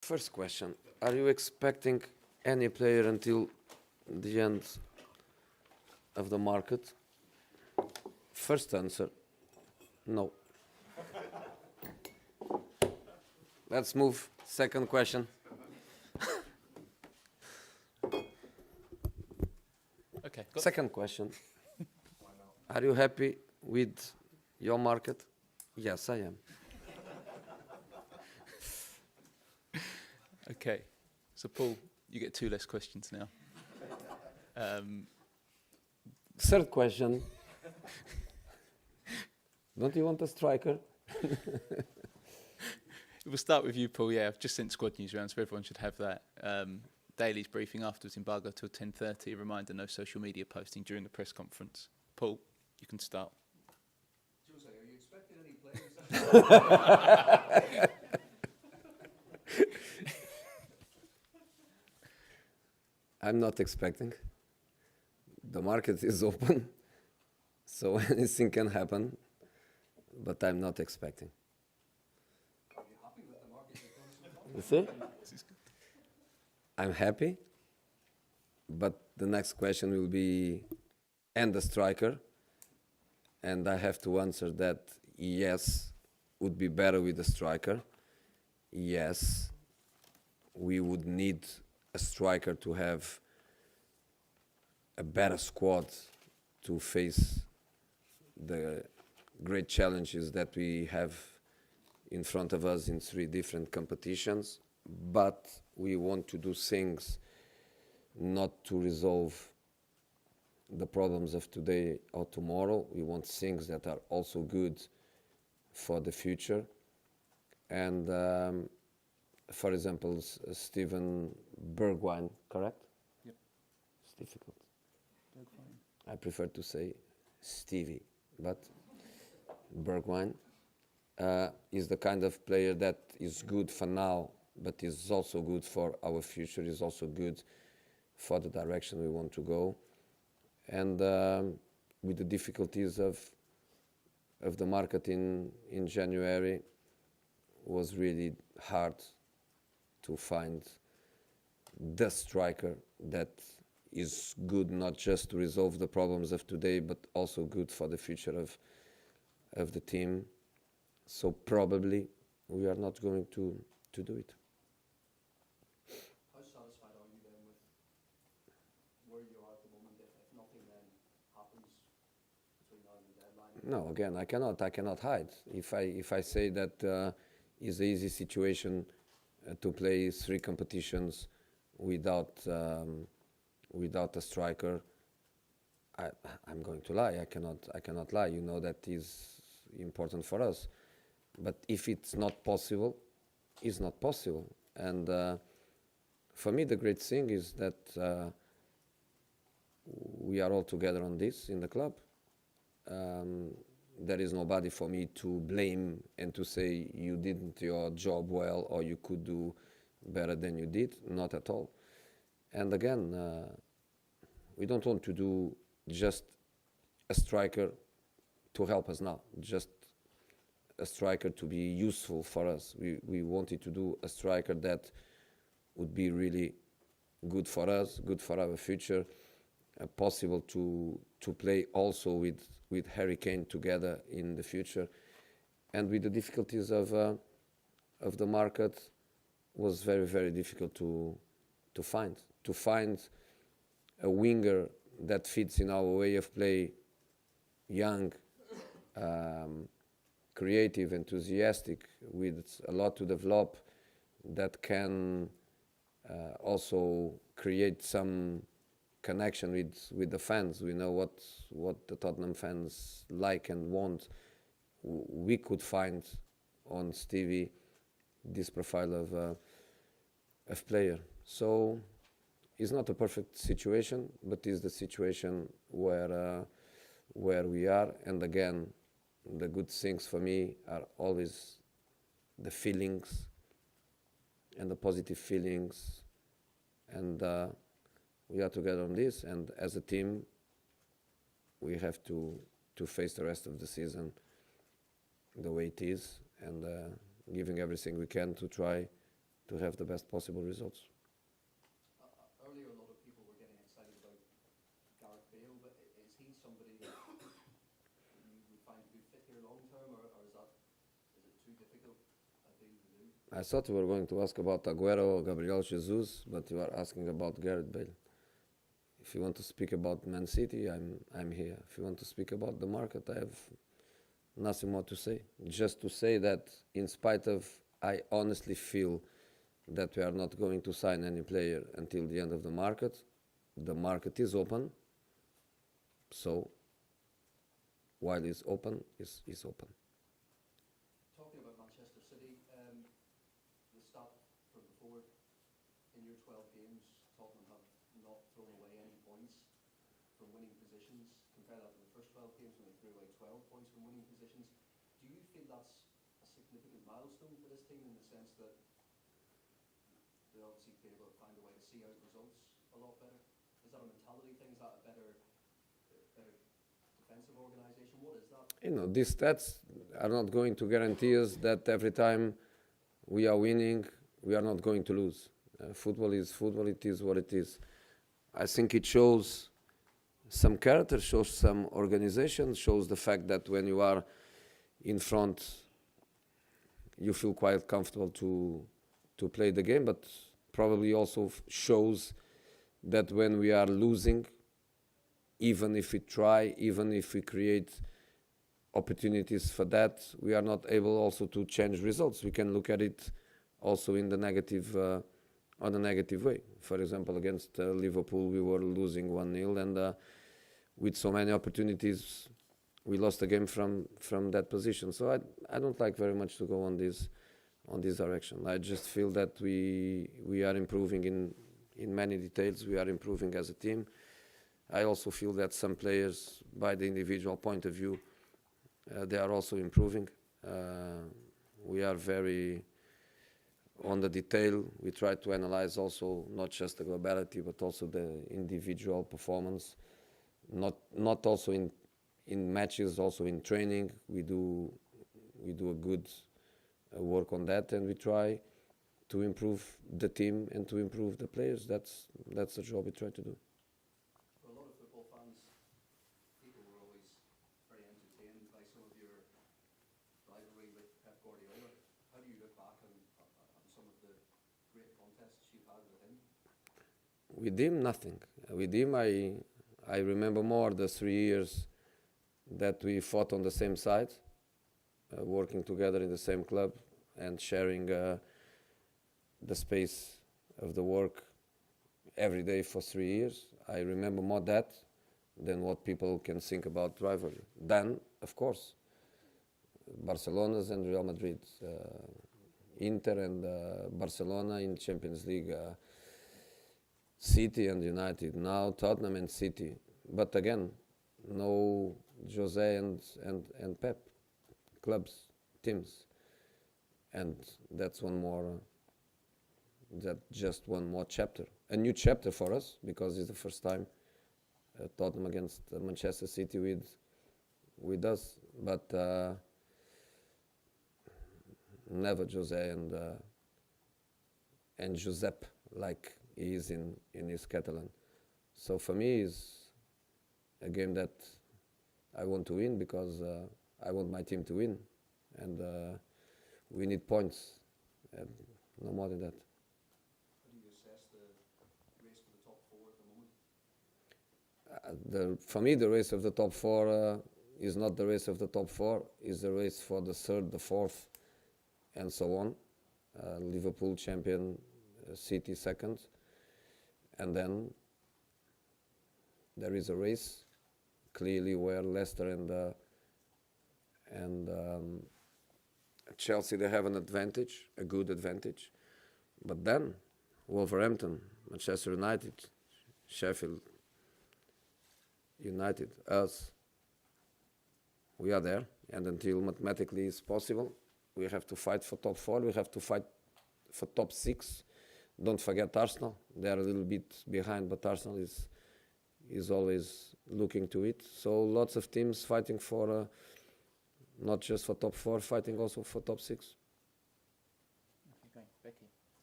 First question: are you expecting any player until the end of the market? First answer: no. Let's move. Second question. Okay. Second question: are you happy with your market? Yes, I am. Okay. So, Paul, you get 2 less questions now. Third question: don't you want a striker? We'll start with you, Paul. Yeah, I've just sent squad news around, so everyone should have that. Daily's briefing afterwards, embargo till 10:30. Reminder: no social media posting during the press conference. Paul, you can start. Jose, are you expecting any players? I'm not expecting. The market is open, so anything can happen, but I'm not expecting. Are you happy with the market you've done so far? You see? I'm happy, but the next question will be, and the striker, and I have to answer that yes, would be better with a striker. Yes, we would need a striker to have a better squad to face the great challenges that we have in front of us in 3 different competitions. But we want to do things not to resolve the problems of today or tomorrow. We want things that are also good for the future. And for example, Steven Bergwijn, correct? Yep. It's difficult. I prefer to say Stevie, but Bergwijn is the kind of player that is good for now, but is also good for our future, is also good for the direction we want to go. And with the difficulties of the market in January, was really hard to find the striker that is good not just to resolve the problems of today, but also good for the future of the team. So probably we are not going to do it. How satisfied are you then with where you are at the moment? If nothing then happens between now and the deadline? No, again, I cannot hide. If I say that it's an easy situation to play 3 competitions without a striker, I'm going to lie. I cannot lie. You know that is important for us. But if it's not possible, it's not possible. And for me, the great thing is that we are all together on this in the club. There is nobody for me to blame and to say you didn't your job well or you could do better than you did. Not at all. And again, we don't want to do just a striker to help us now, just a striker to be useful for us. We wanted to do a striker that would be really good for us, good for our future, possible to play also with Harry Kane together in the future. And with the difficulties of the market, was very, very difficult to find a winger that fits in our way of play, young, creative, enthusiastic, with a lot to develop, that can also create some connection with the fans. We know what the Tottenham fans like and want. We could find on Stevie this profile of player. So it's not a perfect situation, but it's the situation where we are. And again, the good things for me are always the feelings and the positive feelings, and we are together on this. And as a team, we have to face the rest of the season the way it is, and giving everything we can to try to have the best possible results. Earlier, a lot of people were getting excited about Gareth Bale, but is he somebody that you would find a good fit here long term, or is it too difficult a deal to do? I thought you were going to ask about Aguero or Gabriel Jesus, but you are asking about Gareth Bale. If you want to speak about Man City, I'm here. If you want to speak about the market, I have nothing more to say. Just to say that in spite of, I honestly feel that we are not going to sign any player until the end of the market. The market is open. So while it's open, it's open. Talking about Manchester City, the stat from before, in your 12 games, Tottenham have not thrown away any points from winning positions. Compare that to the first 12 games when they threw away 12 points from winning positions. Do you feel that's a significant milestone for this team in the sense that they obviously be able to find a way to see out results a lot better? Is that a mentality thing? Is that a better defensive organisation? What is that? You know, these stats are not going to guarantee us that every time we are winning, we are not going to lose. Football is football, it is what it is. I think it shows some character, shows some organization, shows the fact that when you are in front, you feel quite comfortable to play the game, but probably also shows that when we are losing, even if we try, even if we create opportunities for that, we are not able also to change results. We can look at it also in the negative, on a negative way. For example, against Liverpool, we were losing 1-0, and with so many opportunities, we lost the game from that position. So I don't like very much to go on this direction. I just feel that we are improving in many details. We are improving as a team. I also feel that some players, by the individual point of view, they are also improving. We are very on the detail. We try to analyze also not just the globality, but also the individual performance. Not also in matches, also in training. We do a good work on that, and we try to improve the team and to improve the players. That's the job we try to do. For a lot of football fans, people were always very entertained by some of your rivalry with Pep Guardiola. How do you look back on some of the great contests you've had with him? With him, nothing. With him, I remember more the 3 years that we fought on the same side, working together in the same club and sharing the space of the work every day for 3 years. I remember more that than what people can think about rivalry. Then, of course, Barcelona's and Real Madrid, Inter and Barcelona in Champions League, City and United, now Tottenham and City. But again, no Jose and Pep, clubs, teams. And that's just one more chapter. A new chapter for us, because it's the first time Tottenham against Manchester City with us. But never Jose and Josep, like he is in his Catalan. So for me, it's a game that I want to win because I want my team to win. And we need points, and no more than that. How do you assess the race for the top four at the moment? For me, the race of the top four is not the race of the top four, is the race for the third, the fourth, and so on. Liverpool champion, City second. And then there is a race, clearly, where Leicester and Chelsea, they have an advantage, a good advantage. But then Wolverhampton, Manchester United, Sheffield United, us, we are there. And until mathematically it's possible, we have to fight for top four, we have to fight for top six. Don't forget Arsenal. They are a little bit behind, but Arsenal is always looking to it. So lots of teams fighting for, not just for top four, fighting also for top six.